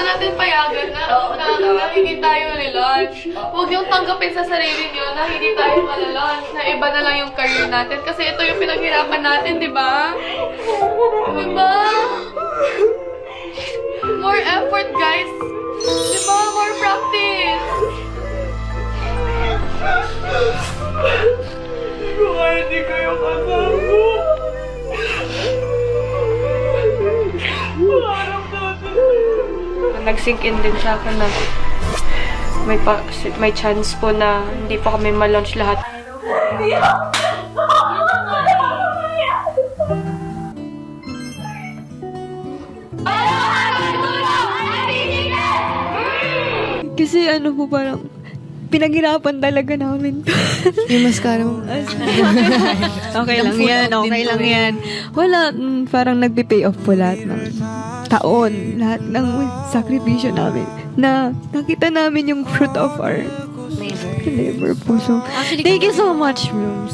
na natin payagan na hindi tayo lunch. Huwag niyong tanggapin sa sarili niyo na hindi tayo malalunch, na iba na lang yung career natin. Kasi ito yung pinaghirapan natin, di ba? Di ba? More effort, guys. Di ba? More practice. Baka hindi kayo kasama. Nag-sink in din sa akin na may chance po na hindi pa kami ma-launch lahat. Kasi ano po parang pinaghirapan talaga namin to. Yung mascara mo. Okay lang yan, okay lang yan. Wala, parang nagpe-pay off po lahat ng taon, lahat ng sakripisyo namin na nakita namin yung fruit of our labor po. So, thank you so much, bro.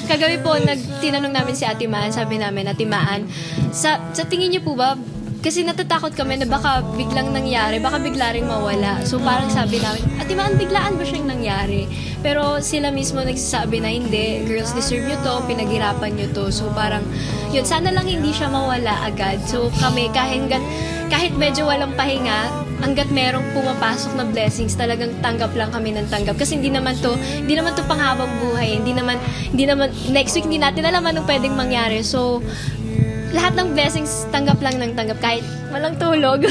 Kagabi po, tinanong namin si Ate Maan, sabi namin, Ate Maan, sa tingin niyo po ba, kasi natatakot kami na baka biglang nangyari, baka bigla ring mawala. So parang sabi namin, Ate Maan, biglaan ba siyang nangyari? Pero sila mismo nagsasabi na hindi, girls deserve nyo to, pinaghirapan nyo to. So parang, yun, sana lang hindi siya mawala agad. So kami, kahit medyo walang pahinga, hanggat merong pumapasok na blessings, talagang tanggap lang kami ng tanggap. Kasi hindi naman to panghabang buhay. Hindi naman, next week hindi natin alam anong pwedeng mangyari. So, lahat ng blessings, tanggap lang ng tanggap, kahit walang tulog.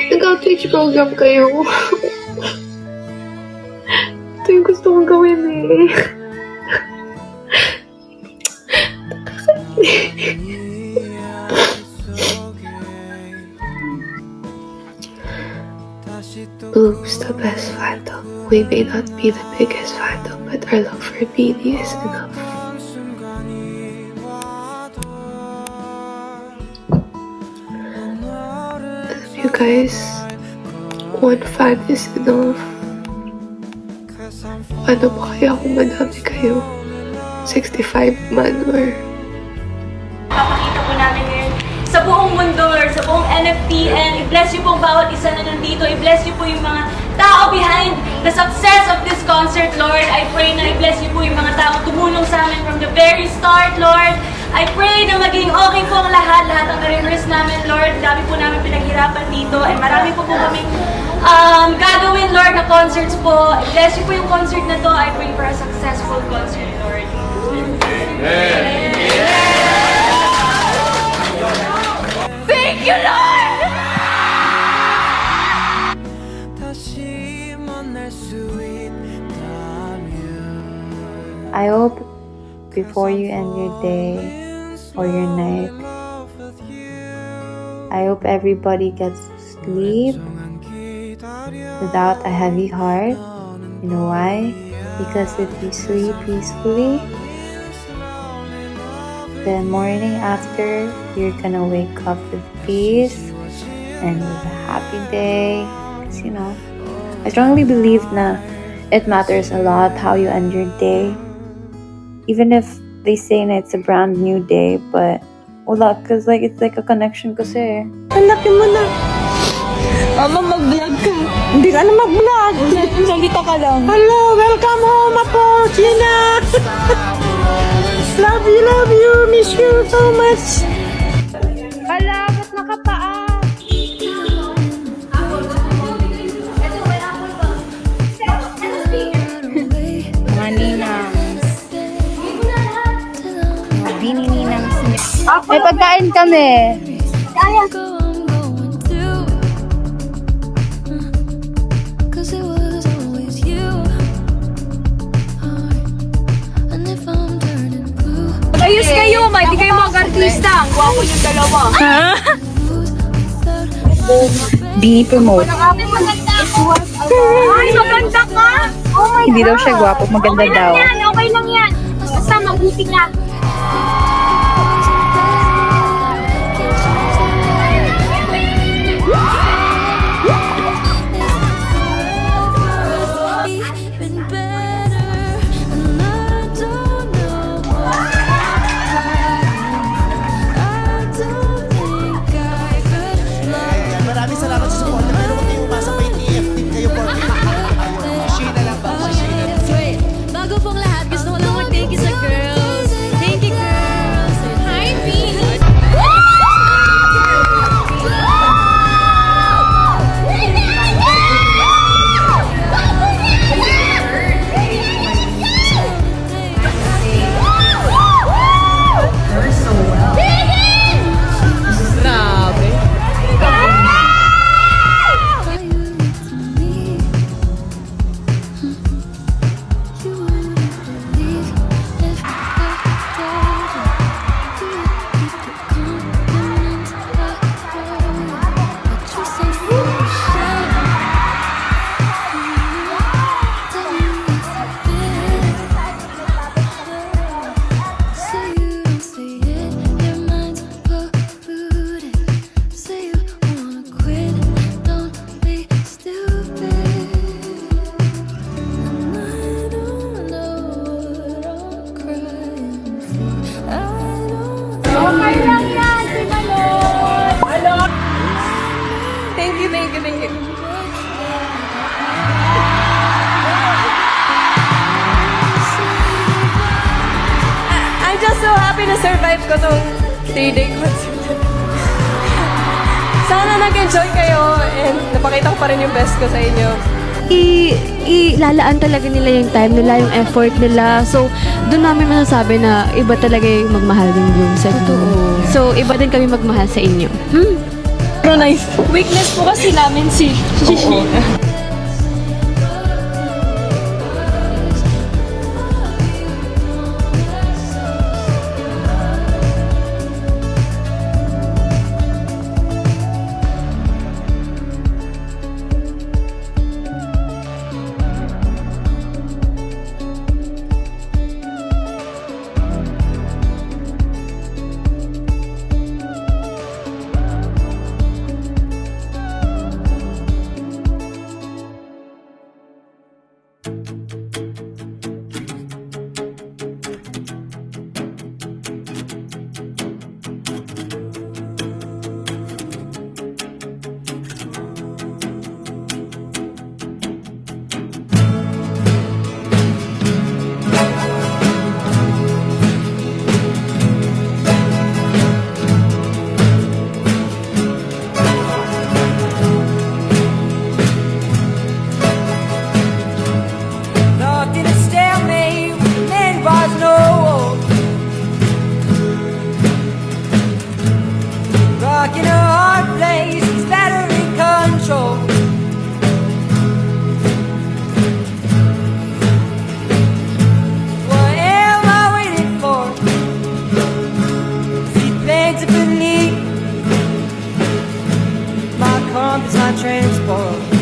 Nag-outreach program kayo. Ito yung gusto kong gawin eh. Bloom's the best fandom. We may not be the biggest fandom, but our love for BD is enough. You guys, one fan is enough. Ano ba kaya kung madami kayo? 65 man or... Papakita po namin ngayon sa buong mundo or sa buong NFT, and i-bless you po bawat isa na nandito. I-bless you po yung mga tao behind the success of this concert, Lord. I pray na i-bless you po yung mga tao tumulong sa amin from the very start, Lord. I pray na maging okay po ang lahat ang na-rehearse namin, Lord. Dami po namin pinaghirapan dito, and marami po kaming gagawin, Lord, na concerts po. I-bless you po yung concert na to. I pray for a successful concert, Lord. Amen. Thank you, Lord! I hope before you end your day or your night, I hope everybody gets to sleep without a heavy heart. You know why? Because if you sleep peacefully, the morning after, you're gonna wake up with peace and with a happy day. Because, you know, I strongly believe na it matters a lot how you end your day. Even if they say na it's a brand new day, but wala, cause like it's like a connection kasi. Ang laki mo na. Mama, mag-vlog ka. Hindi ka na mag-vlog. Salita ka lang. Hello, welcome home, Apo, Gina. Love you, miss you so much. Hala, ba't nakapaa? Mga ninangs. Mga binininangs niya. May pagkain kami. Ayos kayo, hindi kayo mga artista. Ang gwapo yung dalawa. Bini promote. Ay, maganda ka! Oh my Hindi daw siya gwapo, maganda daw. Okay lang yan. Basta mabuti ka. Thank you. I'm just so happy na survive ko tong 3-day concert. Sana nag-enjoy kayo and napakita ko pa rin yung best ko sa inyo. Ilalaan talaga nila yung time nila, yung effort nila. So, doon namin masasabi na iba talaga yung magmahal din yung sa inyo. So, iba din kami magmahal sa inyo. Pero nice. Weakness po kasi namin si Shishi. Locked in a stalemate with men was no hope. Rocking a hard place is battery control. What am I waiting for? See planes of belief. My compass, my transport.